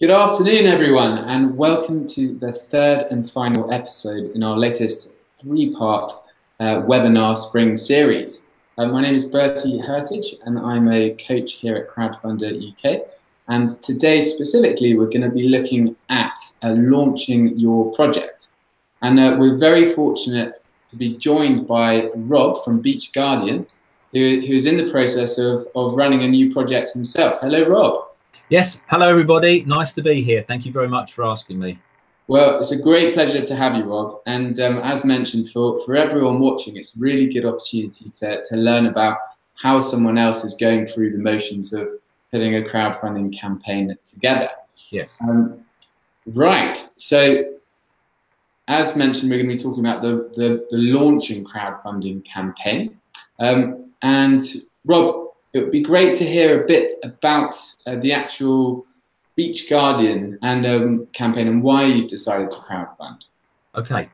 Good afternoon, everyone, and welcome to the third and final episode in our latest three-part webinar spring series. My name is Bertie Heritage, and I'm a coach here at Crowdfunder UK. And today, specifically, we're going to be looking at launching your project. And we're very fortunate to be joined by Rob from Beach Guardian, who's in the process of running a new project himself. Hello, Rob. Yes, hello everybody. Nice to be here. Thank you very much for asking me. Well, it's a great pleasure to have you, Rob. And as mentioned, for everyone watching, it's a really good opportunity to learn about how someone else is going through the motions of putting a crowdfunding campaign together. Yes. Right. So, as mentioned, we're going to be talking about the launching crowdfunding campaign. And Rob, it would be great to hear a bit about the actual Beach Guardian and campaign and why you've decided to crowdfund. Okay,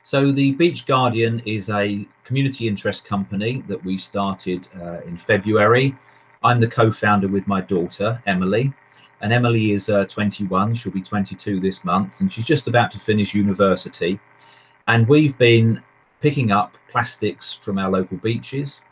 so the Beach Guardian is a community interest company that we started in February. I'm the co-founder with my daughter, Emily, and Emily is 21. She'll be 22 this month, and she's just about to finish university. And we've been picking up plastics from our local beaches.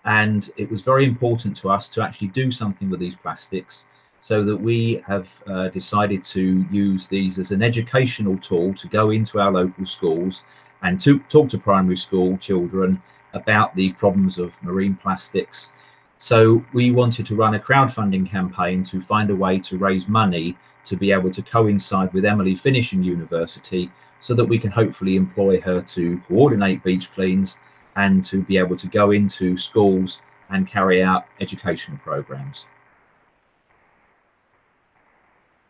And it was very important to us to actually do something with these plastics, so that we have decided to use these as an educational tool to go into our local schools and to talk to primary school children about the problems of marine plastics. So we wanted to run a crowdfunding campaign to find a way to raise money to be able to coincide with Emily finishing university, so that we can hopefully employ her to coordinate beach cleans and to be able to go into schools and carry out educational programs.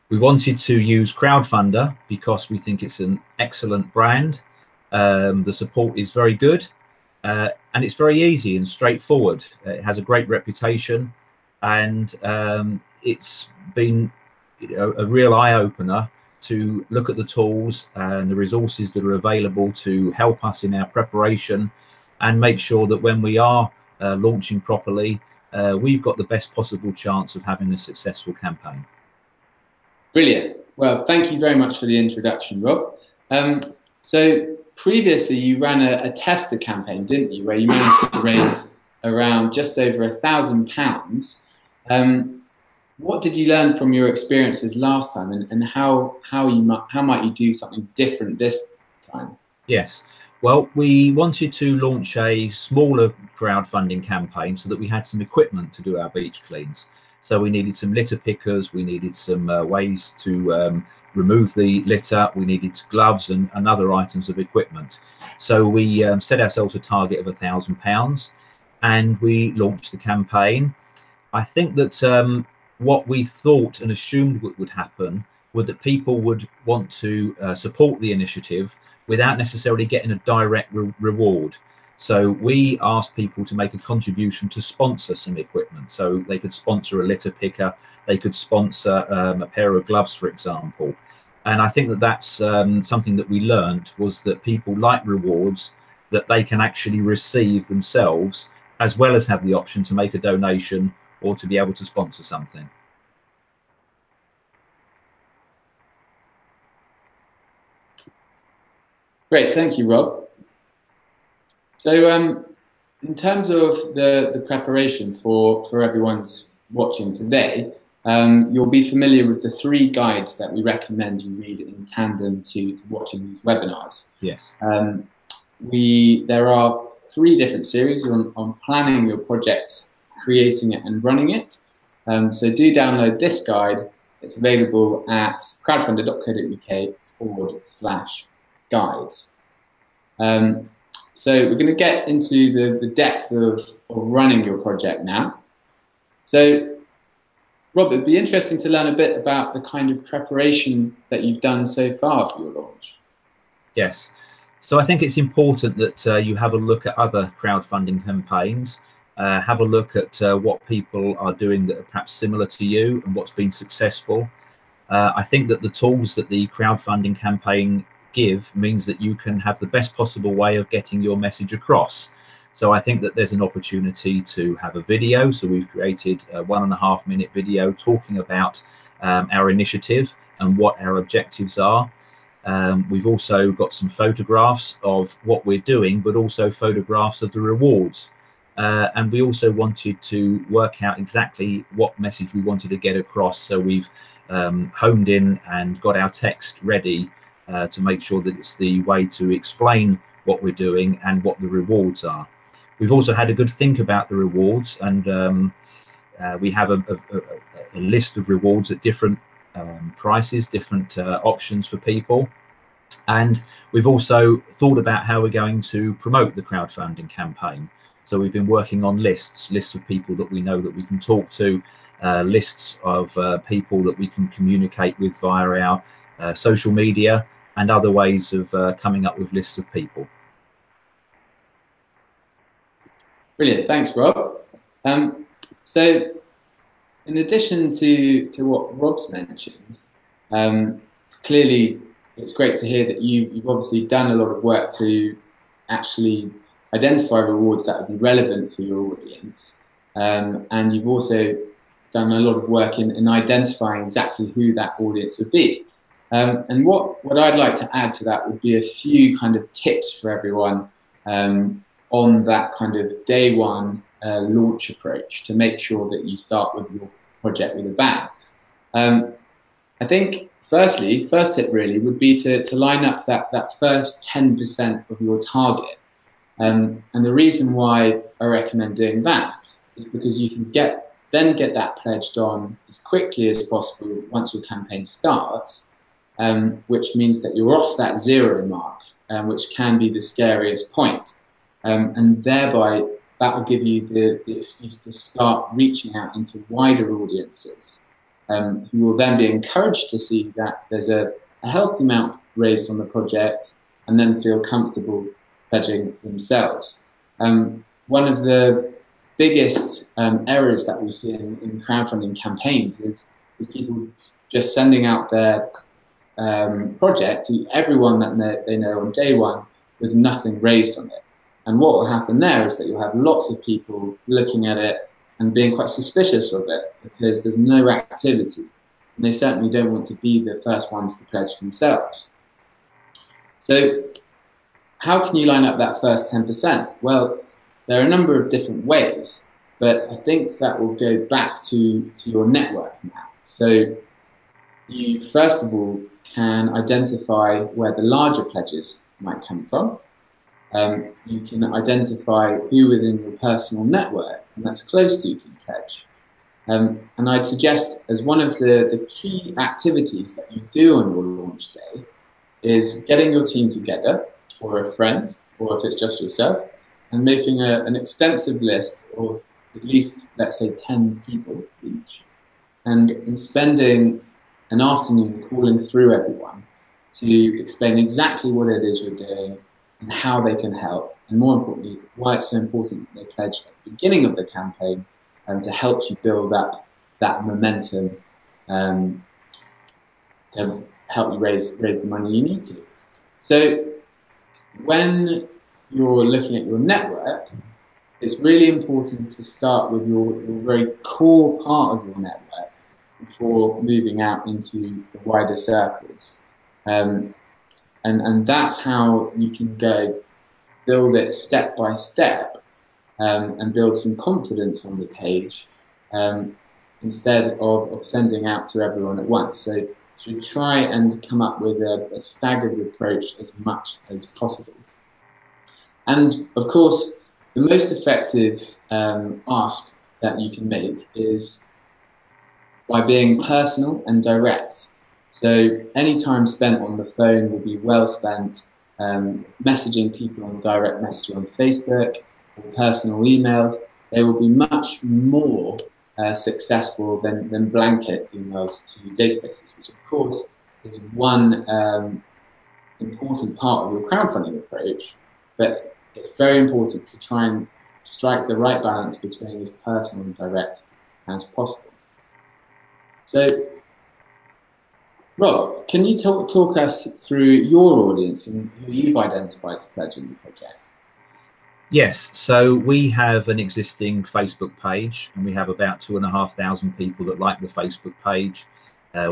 We wanted to use Crowdfunder because we think it's an excellent brand. The support is very good, and it's very easy and straightforward. It has a great reputation, and it's been a real eye-opener to look at the tools and the resources that are available to help us in our preparation and make sure that when we are launching properly, we've got the best possible chance of having a successful campaign. Brilliant. Well, thank you very much for the introduction, Rob. So previously you ran a tester campaign, didn't you, where you managed to raise around just over £1,000. What did you learn from your experiences last time, and how might you do something different this time? Yes. Well, we wanted to launch a smaller crowdfunding campaign so that we had some equipment to do our beach cleans. So we needed some litter pickers, we needed some ways to remove the litter, we needed gloves and other items of equipment. So we set ourselves a target of £1,000 and we launched the campaign. I think that what we thought and assumed would happen was that people would want to support the initiative without necessarily getting a direct reward. So we asked people to make a contribution to sponsor some equipment. So they could sponsor a litter picker, they could sponsor a pair of gloves, for example. And I think that that's something that we learned, was that people like rewards that they can actually receive themselves, as well as have the option to make a donation or to be able to sponsor something. Great, thank you, Rob. So in terms of the preparation for everyone's watching today, you'll be familiar with the 3 guides that we recommend you read in tandem to watching these webinars. Yes. There are 3 different series on planning your project, creating it and running it. So do download this guide. It's available at crowdfunder.co.uk/guides. So we're going to get into the depth of running your project now. So Rob, it'd be interesting to learn a bit about the kind of preparation that you've done so far for your launch. Yes. So I think it's important that you have a look at other crowdfunding campaigns, have a look at what people are doing that are perhaps similar to you and what's been successful. I think that the tools that the crowdfunding campaign give means that you can have the best possible way of getting your message across. So I think that there's an opportunity to have a video. So we've created a 1.5-minute video talking about our initiative and what our objectives are. We've also got some photographs of what we're doing, but also photographs of the rewards. And we also wanted to work out exactly what message we wanted to get across. So we've honed in and got our text ready to make sure that it's the way to explain what we're doing and what the rewards are. We've also had a good think about the rewards, and we have a list of rewards at different prices, different options for people. And we've also thought about how we're going to promote the crowdfunding campaign. So we've been working on lists of people that we know that we can talk to, lists of people that we can communicate with via our social media, and other ways of coming up with lists of people. Brilliant, thanks, Rob. So in addition to what Rob's mentioned, clearly it's great to hear that you've obviously done a lot of work to actually identify rewards that would be relevant for your audience, and you've also done a lot of work in identifying exactly who that audience would be. And what I'd like to add to that would be a few kind of tips for everyone on that kind of day one launch approach to make sure that you start with your project with a bang. I think first tip really would be to line up that first 10% of your target. And the reason why I recommend doing that is because you can then get that pledged on as quickly as possible once your campaign starts, which means that you're off that zero mark, which can be the scariest point. And thereby that will give you the excuse to start reaching out into wider audiences, who will then be encouraged to see that there's a healthy amount raised on the project and then feel comfortable pledging themselves. One of the biggest errors that we see in crowdfunding campaigns is people just sending out their project to everyone that they know on day one with nothing raised on it. And what will happen there is that you'll have lots of people looking at it and being quite suspicious of it because there's no activity. And they certainly don't want to be the first ones to pledge themselves. So how can you line up that first 10%? Well, there are a number of different ways, but I think that will go back to your network now. So you, first of all, can identify where the larger pledges might come from. You can identify who within your personal network, and that's close to you, can pledge. And I'd suggest as one of the key activities that you do on your launch day is getting your team together, or a friend, or if it's just yourself, and making an extensive list of at least, let's say, 10 people each, and spending an afternoon calling through everyone to explain exactly what it is you're doing and how they can help, and more importantly, why it's so important that they pledge at the beginning of the campaign to help you build up that momentum to help you raise the money you need to. So when you're looking at your network, it's really important to start with your very core part of your network before moving out into the wider circles. And that's how you can go build it step by step and build some confidence on the page instead of sending out to everyone at once. So you should try and come up with a staggered approach as much as possible. And of course, the most effective ask that you can make is by being personal and direct. So any time spent on the phone will be well spent messaging people on direct messaging on Facebook or personal emails. They will be much more successful than blanket emails to databases, which of course is one important part of your crowdfunding approach. But it's very important to try and strike the right balance between as personal and direct as possible. So, Rob, can you talk us through your audience and who you've identified to pledge in the project? Yes, so we have an existing Facebook page, and we have about 2,500 people that like the Facebook page.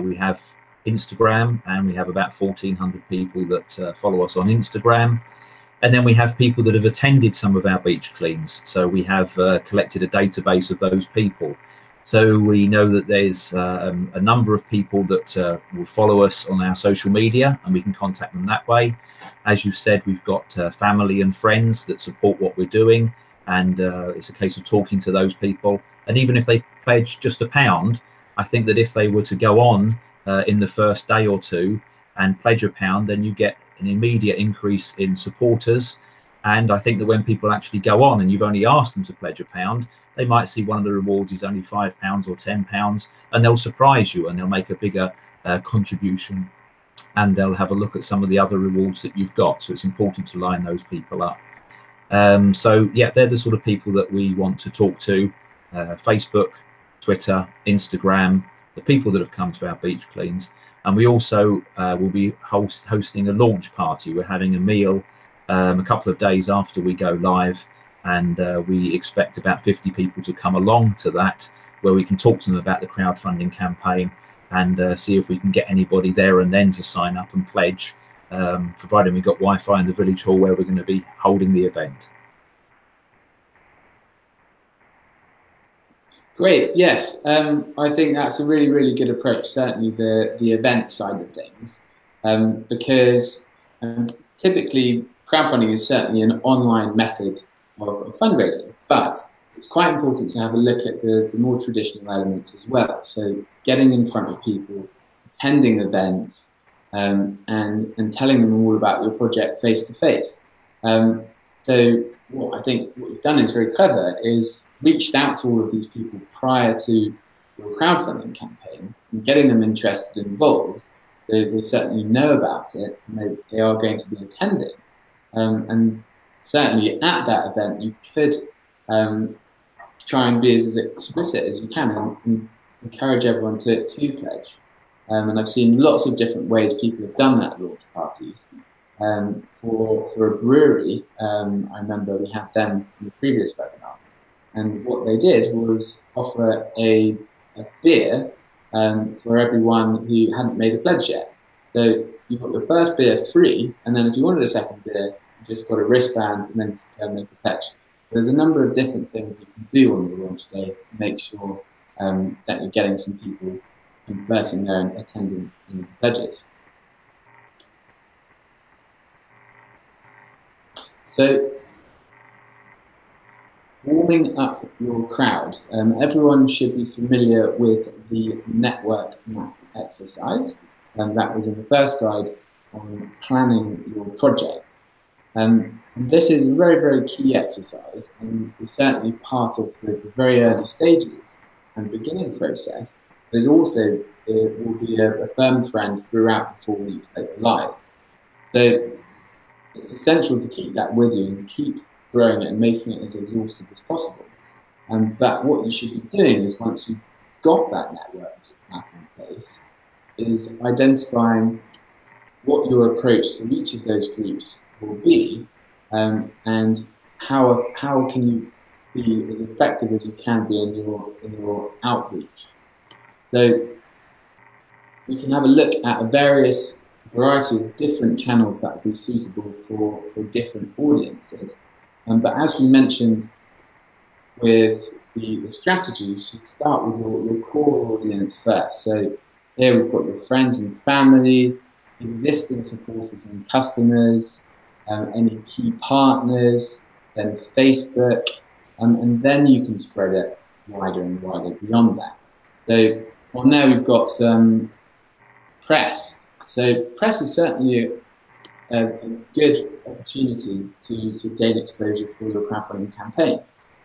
We have Instagram, and we have about 1,400 people that follow us on Instagram. And then we have people that have attended some of our beach cleans. So we have collected a database of those people. So we know that there's a number of people that will follow us on our social media, and we can contact them that way. As you've said, we've got family and friends that support what we're doing, and it's a case of talking to those people. And even if they pledge just £1, I think that if they were to go on in the first day or two and pledge £1, then you get an immediate increase in supporters. And I think that when people actually go on and you've only asked them to pledge £1, they might see one of the rewards is only £5 or £10, and they'll surprise you and they'll make a bigger contribution, and they'll have a look at some of the other rewards that you've got. So it's important to line those people up. So yeah, they're the sort of people that we want to talk to. Facebook, Twitter, Instagram, the people that have come to our beach cleans. And we also will be hosting a launch party. We're having a meal a couple of days after we go live, and we expect about 50 people to come along to that, where we can talk to them about the crowdfunding campaign and see if we can get anybody there and then to sign up and pledge, providing we've got Wi-Fi in the village hall where we're going to be holding the event. Great. Yes, I think that's a really, really good approach. Certainly, the event side of things, because typically crowdfunding is certainly an online method of fundraising, but it's quite important to have a look at the more traditional elements as well. So getting in front of people, attending events, and telling them all about your project face to face. So what I think what you've done is very clever is reached out to all of these people prior to your crowdfunding campaign and getting them interested and involved, so they certainly know about it and they are going to be attending. And certainly at that event, you could try and be as explicit as you can and encourage everyone to pledge. And I've seen lots of different ways people have done that at launch parties. For a brewery, I remember we had them in the previous webinar. And what they did was offer a beer for everyone who hadn't made a pledge yet. So you got your first beer free, and then if you wanted a second beer, you just got a wristband and then you could go and make a pledge. There's a number of different things you can do on the launch day to make sure that you're getting some people converting their attendance into pledges. So, warming up your crowd. Everyone should be familiar with the network map exercise, and that was in the first guide on planning your project. This is a very, very key exercise, and is certainly part of the very early stages and beginning process. There's also, it will be a firm friend throughout the 4 weeks that you're live. So it's essential to keep that with you and keep growing it and making it as exhaustive as possible. But what you should be doing is, once you've got that network map in place, is identifying what your approach to each of those groups will be, and how can you be as effective as you can be in your outreach. So we can have a look at a variety of different channels that would be suitable for different audiences. But as we mentioned with the strategy, you should start with your core audience first. So here we've got your friends and family, existing supporters and customers, any key partners, then Facebook, and then you can spread it wider and wider beyond that. So on there we've got press. So press is certainly a good opportunity to gain exposure for your crowdfunding campaign.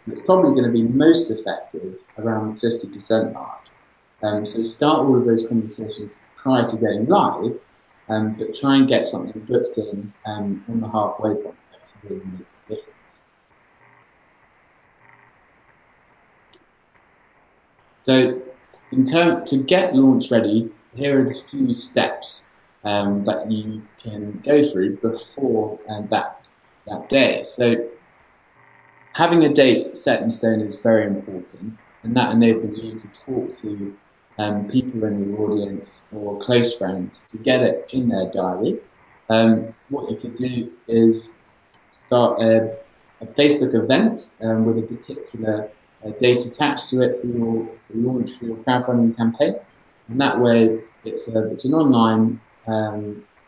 It's probably going to be most effective around the 50% mark. So start all of those conversations prior to getting live, but try and get something booked in on the halfway point that can really make a difference. So to get launch ready, here are the few steps that you can go through before that day. So having a date set in stone is very important, and that enables you to talk to people in your audience or close friends to get it in their diary. What you could do is start a Facebook event with a particular date attached to it for your launch for your crowdfunding campaign. And that way, it's an online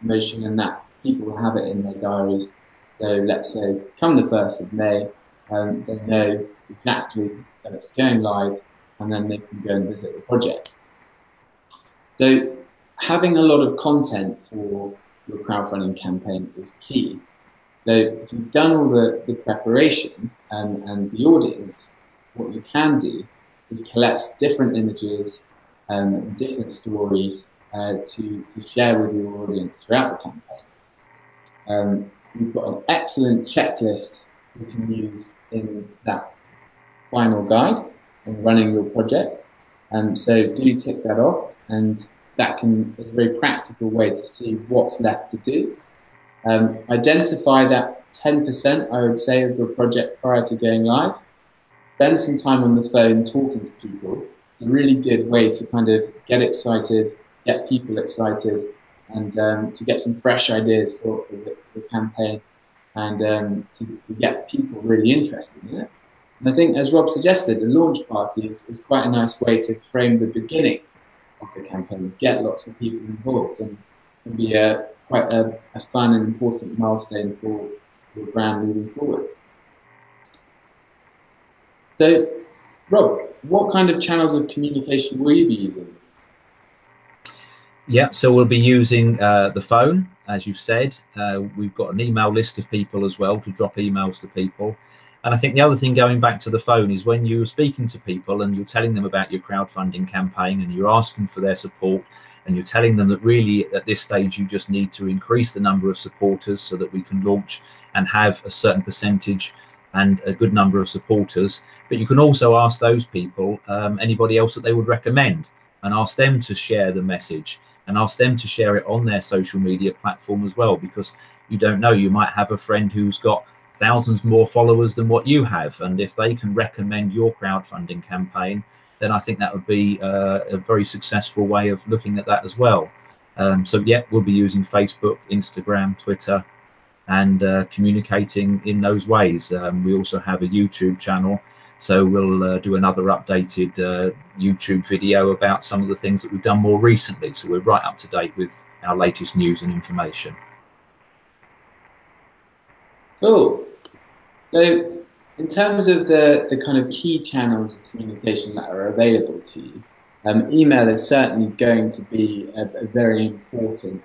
motion, and that people will have it in their diaries. So let's say, come the 1st of May, they know exactly that it's going live, and then they can go and visit the project. So having a lot of content for your crowdfunding campaign is key. So if you've done all the preparation and the audience, what you can do is collect different images and different stories to share with your audience throughout the campaign. We've got an excellent checklist you can use in that final guide on running your project. So do tick that off, and that is a very practical way to see what's left to do. Identify that 10%, I would say, of your project prior to going live. Spend some time on the phone talking to people. It's a really good way to kind of get excited, get people excited, and to get some fresh ideas for the campaign, and to get people really interested in it. And I think, as Rob suggested, the launch party is quite a nice way to frame the beginning of the campaign, get lots of people involved, and be quite a fun and important milestone for your brand moving forward. So, Rob, what kind of channels of communication will you be using? Yeah, so we'll be using the phone, as you've said. We've got an email list of people as well to drop emails to people. And I think the other thing, going back to the phone, is when you're speaking to people and you're telling them about your crowdfunding campaign and you're asking for their support, and you're telling them that really at this stage you just need to increase the number of supporters so that we can launch and have a certain percentage and a good number of supporters. But you can also ask those people anybody else that they would recommend, and ask them to share the message and ask them to share it on their social media platform as well, because you don't know, you might have a friend who's got thousands more followers than what you have, and if they can recommend your crowdfunding campaign, then I think that would be a very successful way of looking at that as well. So yeah, we'll be using Facebook, Instagram, Twitter, and communicating in those ways. We also have a YouTube channel, so we'll do another updated YouTube video about some of the things that we've done more recently. So we're right up to date with our latest news and information. Cool. So in terms of the kind of key channels of communication that are available to you, email is certainly going to be a very important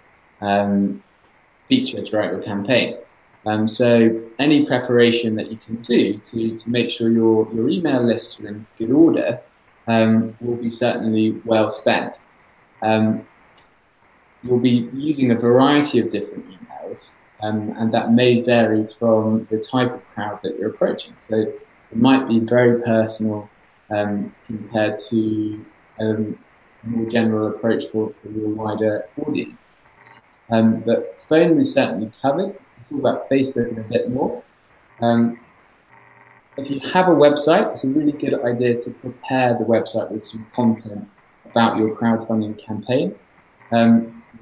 feature throughout your campaign. So any preparation that you can do to make sure your email lists are in good order will be certainly well spent. You'll be using a variety of different emails, and that may vary from the type of crowd that you're approaching. So it might be very personal compared to a more general approach for your wider audience. But phone is certainly covered. We'll talk about Facebook in a bit more. If you have a website, it's a really good idea to prepare the website with some content about your crowdfunding campaign.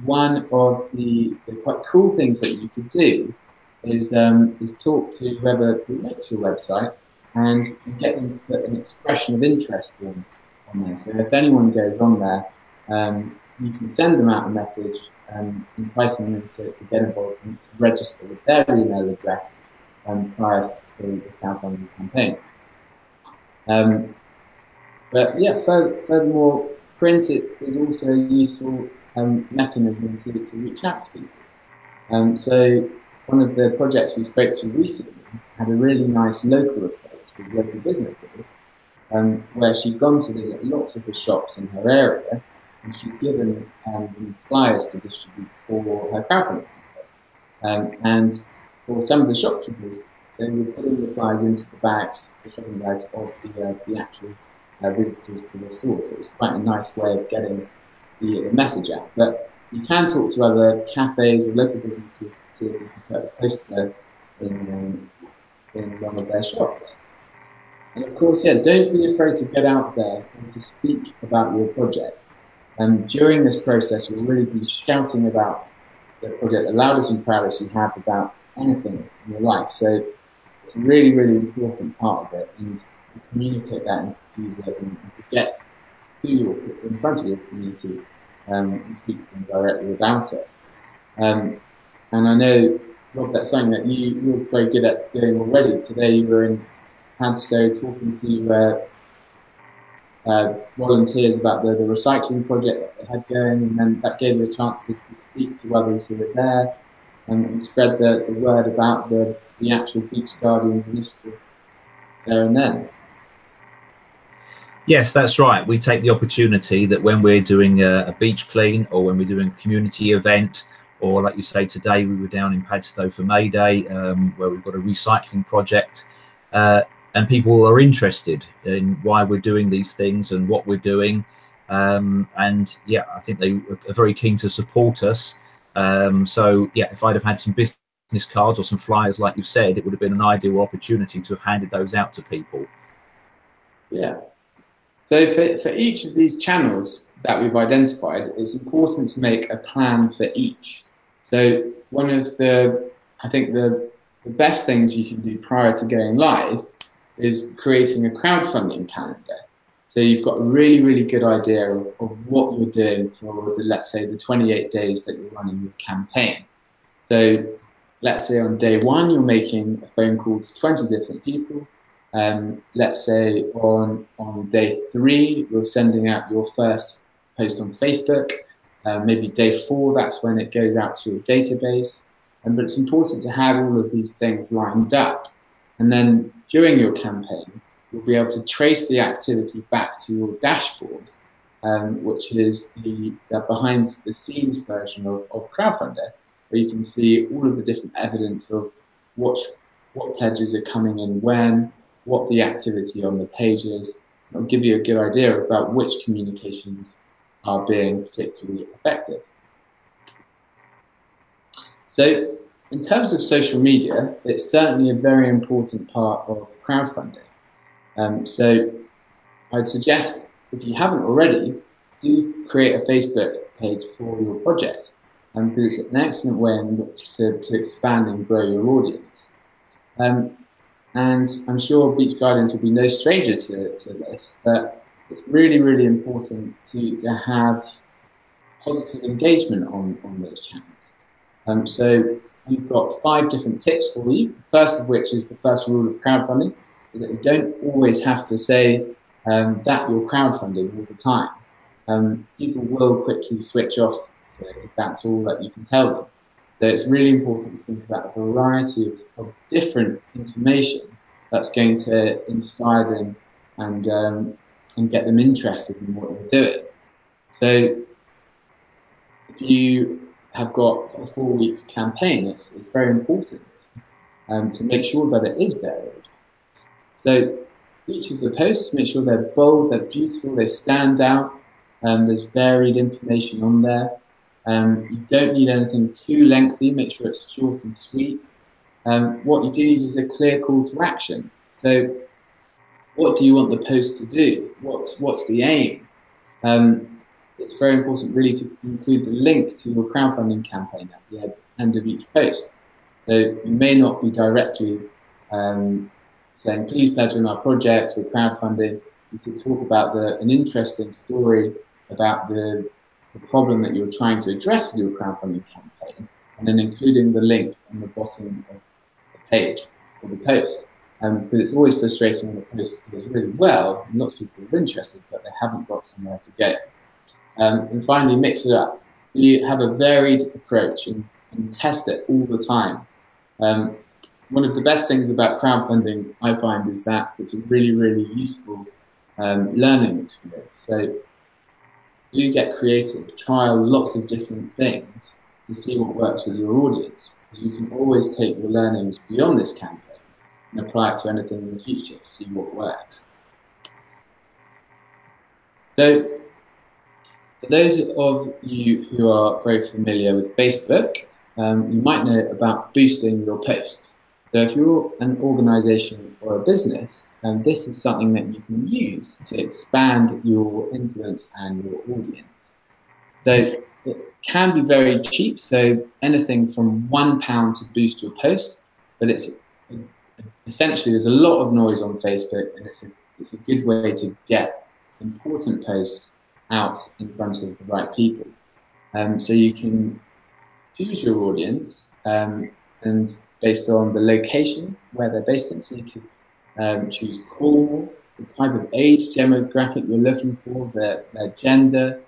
One of the quite cool things that you could do is talk to whoever makes your website and get them to put an expression of interest form on there. So if anyone goes on there, you can send them out a message enticing them to get involved and to register with their email address prior to the crowdfunding campaign. But yeah, furthermore, print is also a useful mechanism to reach out to people. So one of the projects we spoke to recently had a really nice local approach with local businesses, where she'd gone to visit lots of the shops in her area, and she'd given them flyers to distribute for her crowdfunding campaign. And for some of the shopkeepers, they were putting the flyers into the shopping bags of the actual visitors to the store. So it's quite a nice way of getting the message out. But you can talk to other cafes or local businesses to put a poster in one of their shops. And of course, yeah, don't be afraid to get out there and to speak about your project. During this process, we'll really be shouting about the project, the loudest and proudest you have about anything in your life. So it's a really, really important part of it, and to communicate that enthusiasm and to get to in front of your community and speak to them directly about it. And I know, Rob, that's something that you're very good at doing already. Today you were in Padstow talking to volunteers about the recycling project that they had going, and then that gave you a chance to speak to others who were there and spread the word about the actual Beach Guardians initiative there and then. Yes, that's right. We take the opportunity that when we're doing a beach clean, or when we're doing a community event, or like you say, today we were down in Padstow for May Day, where we've got a recycling project, and people are interested in why we're doing these things and what we're doing. And yeah, I think they are very keen to support us. So yeah, if I'd have had some business cards or some flyers, like you've said, it would have been an ideal opportunity to have handed those out to people. Yeah. So for each of these channels that we've identified, it's important to make a plan for each. So one of I think the best things you can do prior to going live is creating a crowdfunding calendar. So you've got a really, really good idea of what you're doing for let's say the 28 days that you're running your campaign. So let's say on day 1, you're making a phone call to 20 different people. Let's say on day 3, you're sending out your first post on Facebook. Maybe day 4, that's when it goes out to your database. But it's important to have all of these things lined up. And then during your campaign, you'll be able to trace the activity back to your dashboard, which is the behind the scenes version of Crowdfunder, where you can see all of the different evidence of what pledges are coming in when, what the activity on the page is. It'll give you a good idea about which communications are being particularly effective. So in terms of social media, it's certainly a very important part of crowdfunding. So I'd suggest, if you haven't already, do create a Facebook page for your project, because it's an excellent way in which to expand and grow your audience. And I'm sure Beach Guardians will be no stranger to this, but it's really, really important to have positive engagement on those channels. So we've got 5 different tips for you. First of which is the first rule of crowdfunding, is that you don't always have to say that you're crowdfunding all the time. People will quickly switch off if that's all that you can tell them. So it's really important to think about a variety of different information that's going to inspire them and get them interested in what you're doing. So if you have got a 4 weeks campaign, it's very important to make sure that it is varied. So each of the posts, make sure they're bold, they're beautiful, they stand out, there's varied information on there. You don't need anything too lengthy, make sure it's short and sweet. What you do need is a clear call to action. So what do you want the post to do? What's the aim? It's very important really to include the link to your crowdfunding campaign at the end of each post. So you may not be directly saying, please pledge on our project, we're crowdfunding. You could talk about an interesting story about the problem that you're trying to address with your crowdfunding campaign, and then including the link on the bottom of the page or the post. Because it's always frustrating when the post goes really well, and lots of people are interested, but they haven't got somewhere to go. And finally, mix it up. You have a varied approach and test it all the time. One of the best things about crowdfunding, I find, is that it's a really, really useful learning experience. So do get creative, trial lots of different things to see what works with your audience, because you can always take your learnings beyond this campaign and apply it to anything in the future to see what works. So for those of you who are very familiar with Facebook, you might know about boosting your posts. So if you're an organization or a business, this is something that you can use to expand your influence and your audience. So it can be very cheap, so anything from £1 to boost your post, but it's essentially there's a lot of noise on Facebook, and it's a good way to get important posts out in front of the right people. So you can choose your audience, and based on the location where they're based in, so you can choose call, the type of age demographic you're looking for, their gender,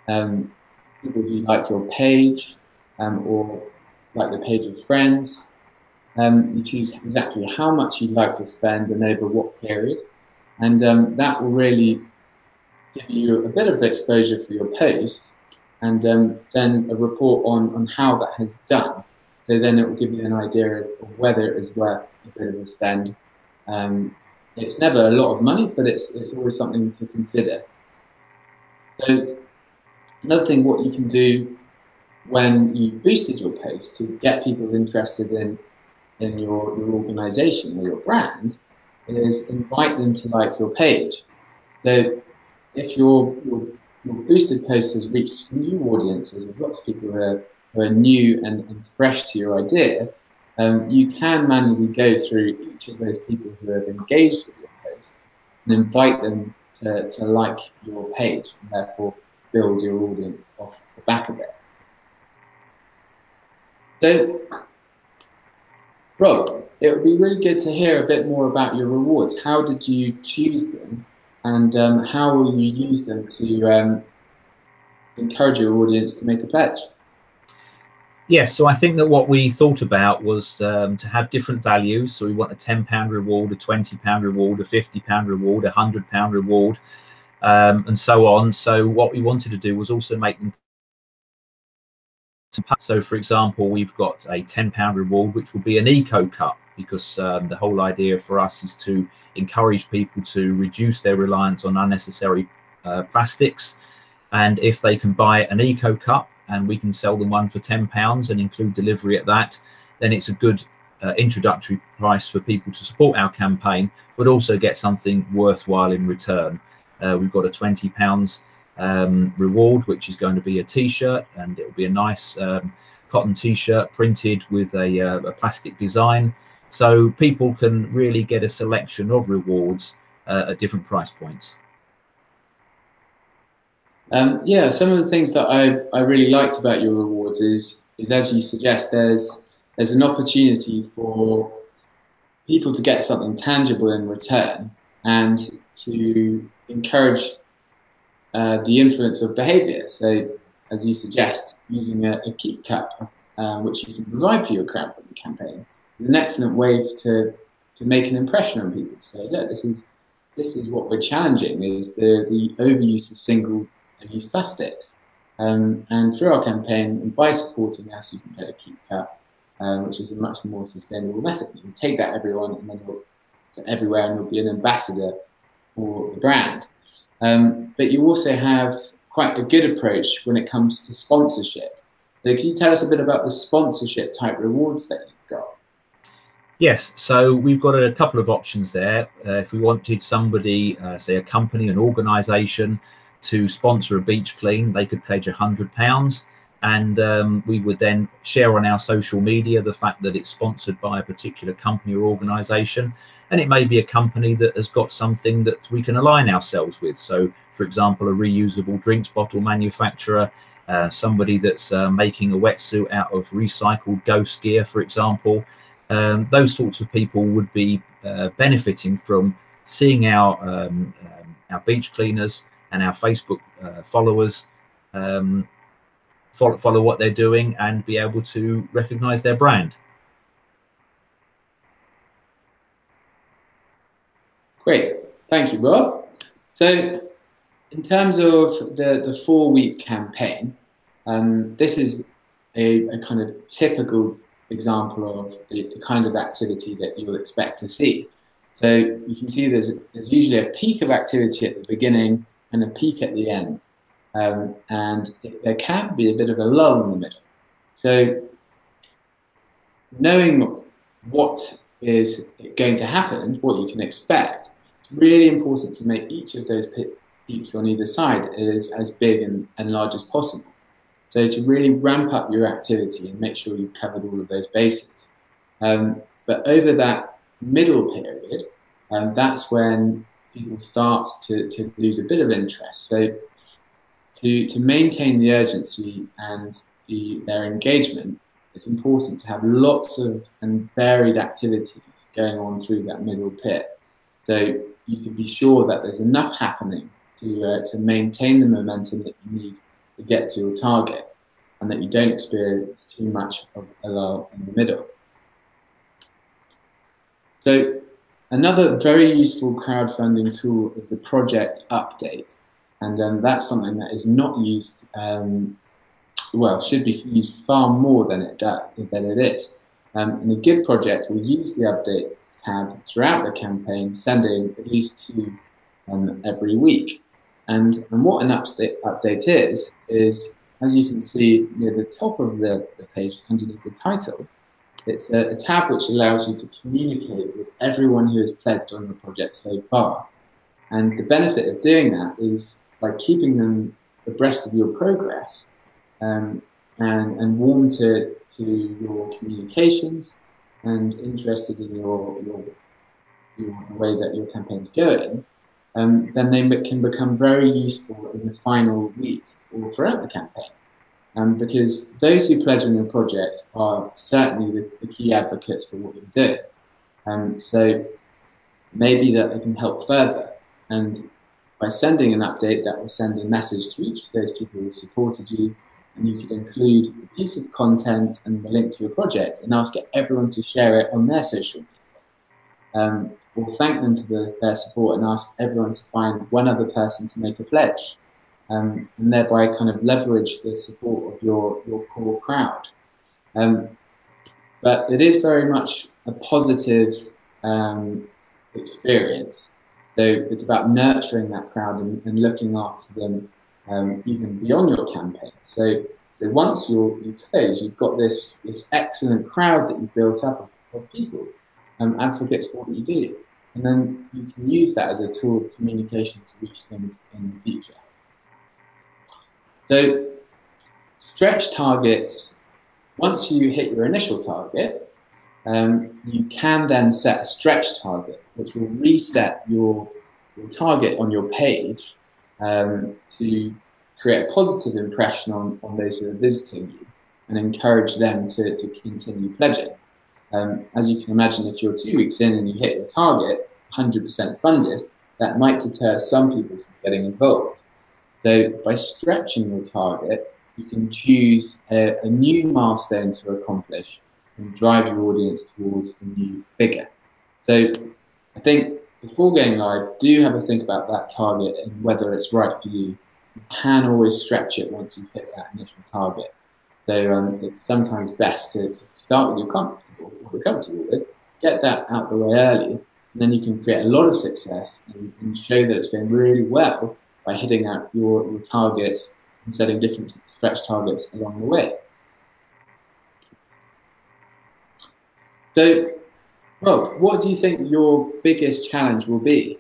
people who like your page, or like the page of friends. You choose exactly how much you'd like to spend and over what period, and that will really give you a bit of exposure for your post, and then a report on how that has done. So then it will give you an idea of whether it is worth a bit of a spend. It's never a lot of money, but it's always something to consider. So another thing, what you can do when you boosted your post to get people interested in your organization or your brand is invite them to like your page. So if your boosted post has reached new audiences of lots of people who are new and fresh to your idea, you can manually go through each of those people who have engaged with your post and invite them to like your page, and therefore build your audience off the back of it. So, Rob, it would be really good to hear a bit more about your rewards. How did you choose them, and how will you use them to encourage your audience to make a pledge? Yes, so I think that what we thought about was to have different values. So we want a £10 reward, a £20 reward, a £50 reward, a £100 reward, and so on. So what we wanted to do was also make them. So for example, we've got a £10 reward, which will be an eco cup, because the whole idea for us is to encourage people to reduce their reliance on unnecessary plastics. And if they can buy an eco cup, and we can sell them one for £10 and include delivery at that, then it's a good introductory price for people to support our campaign, but also get something worthwhile in return. We've got a £20 reward, which is going to be a t-shirt, and it will be a nice cotton t-shirt printed with a plastic design, so people can really get a selection of rewards at different price points. Yeah, some of the things that I really liked about your rewards is as you suggest, there's an opportunity for people to get something tangible in return, and to encourage the influence of behaviour. So, as you suggest, using a keep cup, which you can provide for your crowdfunding campaign, is an excellent way to make an impression on people. To say, look, this is what we're challenging, is the overuse of single-use plastics. And through our campaign, and by supporting us, you can get a keep cup, which is a much more sustainable method. You can take that everywhere, and then everywhere, and you'll be an ambassador for the brand. But you also have quite a good approach when it comes to sponsorship. So can you tell us a bit about the sponsorship type rewards that you've got? Yes, so we've got a couple of options there. If we wanted somebody, say a company, an organisation, to sponsor a beach clean, they could pledge £100, and we would then share on our social media the fact that it's sponsored by a particular company or organisation. And it may be a company that has got something that we can align ourselves with. So, for example, a reusable drinks bottle manufacturer, somebody that's making a wetsuit out of recycled ghost gear, for example. Those sorts of people would be benefiting from seeing our beach cleaners and our Facebook followers follow what they're doing and be able to recognise their brand. Great, thank you, Rob. So, in terms of the 4-week campaign, this is a kind of typical example of the kind of activity that you will expect to see. So you can see there's usually a peak of activity at the beginning and a peak at the end, and there can be a bit of a lull in the middle. So knowing what is going to happen, what you can expect, it's really important to make each of those peaks on either side as big and large as possible. So to really ramp up your activity and make sure you've covered all of those bases. But over that middle period, that's when people start to lose a bit of interest. So to maintain the urgency and their engagement, it's important to have lots of and varied activities going on through that middle bit. So you can be sure that there's enough happening to maintain the momentum that you need to get to your target, and that you don't experience too much of a lull in the middle. So another very useful crowdfunding tool is the project update. And that's something that is not used, well, should be used far more than it is. And a good project will use the update tab throughout the campaign, sending at least 2 every week. And what an update is, as you can see near the top of the page underneath the title, it's a tab which allows you to communicate with everyone who has pledged on the project so far. And the benefit of doing that is by keeping them abreast of your progress and warm to your communications and interested in the way that your campaign's going, then they can become very useful in the final week or throughout the campaign. Because those who pledge on your project are certainly the key advocates for what you're doing. So maybe that they can help further. And by sending an update, that will send a message to each of those people who supported you, and you can include a piece of content and the link to your project and ask everyone to share it on their social media. Or thank them for their support and ask everyone to find one other person to make a pledge. And thereby kind of leverage the support of your core crowd. But it is very much a positive experience. So it's about nurturing that crowd and looking after them even beyond your campaign. So once you close, you've got this excellent crowd that you've built up of people, advocates for what you do. And then you can use that as a tool of communication to reach them in the future. So stretch targets, once you hit your initial target, you can then set a stretch target, which will reset your target on your page to create a positive impression on those who are visiting you and encourage them to continue pledging. As you can imagine, if you're 2 weeks in and you hit your target, 100% funded, that might deter some people from getting involved. So by stretching your target, you can choose a new milestone to accomplish and drive your audience towards a new figure. So I think before going live, do have a think about that target and whether it's right for you. You can always stretch it once you've hit that initial target. So it's sometimes best to start with what you're comfortable with, get that out the way early, and then you can create a lot of success and show that it's going really well by hitting out your targets and setting different stretch targets along the way. So, Rob, what do you think your biggest challenge will be?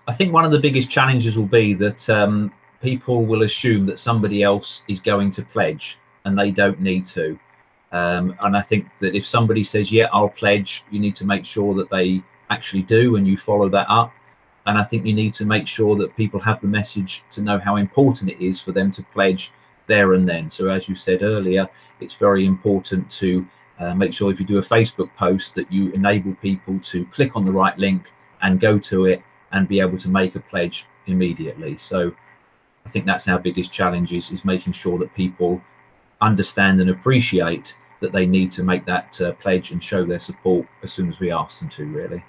I think one of the biggest challenges will be that people will assume that somebody else is going to pledge and they don't need to. And I think that if somebody says, yeah, I'll pledge, you need to make sure that they actually do and you follow that up. And I think you need to make sure that people have the message to know how important it is for them to pledge there and then. So as you said earlier, it's very important to make sure if you do a Facebook post that you enable people to click on the right link and go to it and be able to make a pledge immediately. So I think that's our biggest challenge is making sure that people understand and appreciate that they need to make that pledge and show their support as soon as we ask them to, really.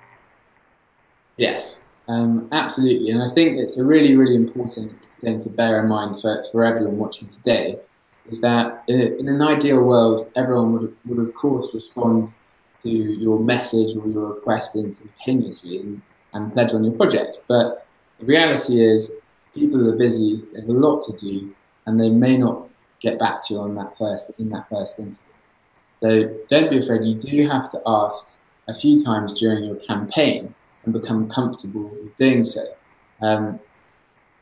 Yes. Absolutely, and I think it's a really, really important thing to bear in mind for everyone watching today, is that in an ideal world, everyone would of course respond to your message or your request instantaneously and pledge on your project. But the reality is people are busy, there's a lot to do, and they may not get back to you in that first instance. So don't be afraid, you do have to ask a few times during your campaign and become comfortable with doing so.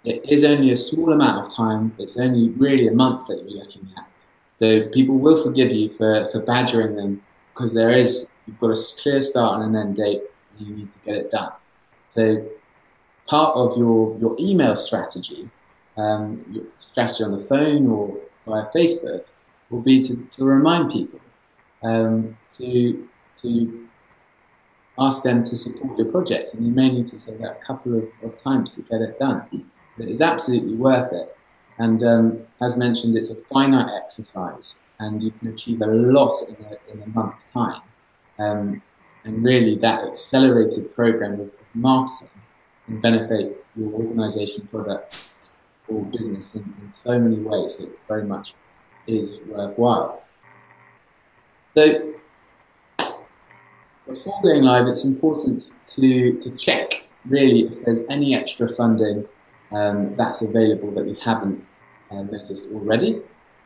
it is only a small amount of time. It's only really a month that you're looking at. So people will forgive you for badgering them, because you've got a clear start and an end date, and you need to get it done. So part of your email strategy, your strategy on the phone or via Facebook, will be to remind people, to ask them to support your project. And you may need to say that a couple of times to get it done. But it's absolutely worth it. And as mentioned, it's a finite exercise, and you can achieve a lot in a month's time. And really, that accelerated program of marketing can benefit your organisation, products, or business in so many ways. It very much is worthwhile. So before going live, it's important to check really if there's any extra funding that's available that you haven't noticed already.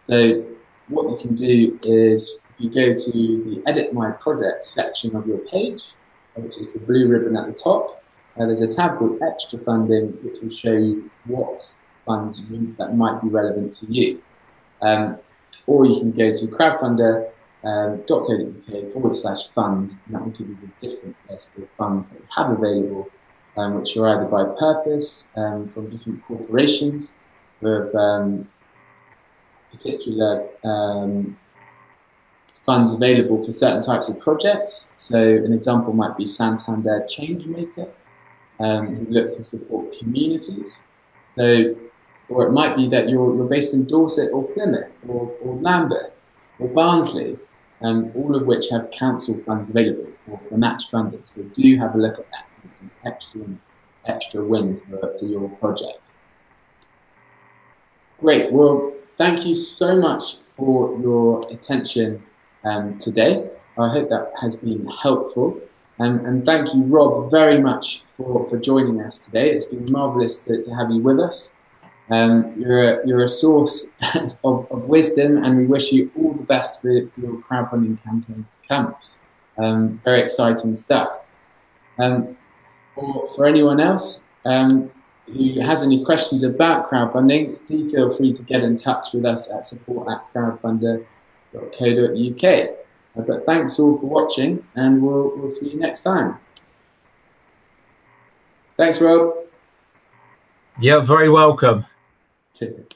So what you can do is, if you go to the Edit My Project section of your page, which is the blue ribbon at the top, there's a tab called Extra Funding, which will show you what funds that might be relevant to you. Or you can go to crowdfunder.co.uk/funds, and that will give you the different list of funds that you have available, which are either by purpose, from different corporations with particular funds available for certain types of projects. So an example might be Santander Changemaker, who look to support communities. So, or it might be that you're based in Dorset or Plymouth or Lambeth or Barnsley, all of which have council funds available for match funding. So do have a look at that. It's an excellent extra win for your project. Great. Well, thank you so much for your attention today. I hope that has been helpful. And thank you, Rob, very much for joining us today. It's been marvellous to have you with us. You're a source of wisdom, and we wish you all the best for your crowdfunding campaign to come. Very exciting stuff. For anyone else who has any questions about crowdfunding, do feel free to get in touch with us at support@crowdfunder.co.uk. But thanks all for watching, and we'll see you next time. Thanks, Rob. Yeah, very welcome. Cheers.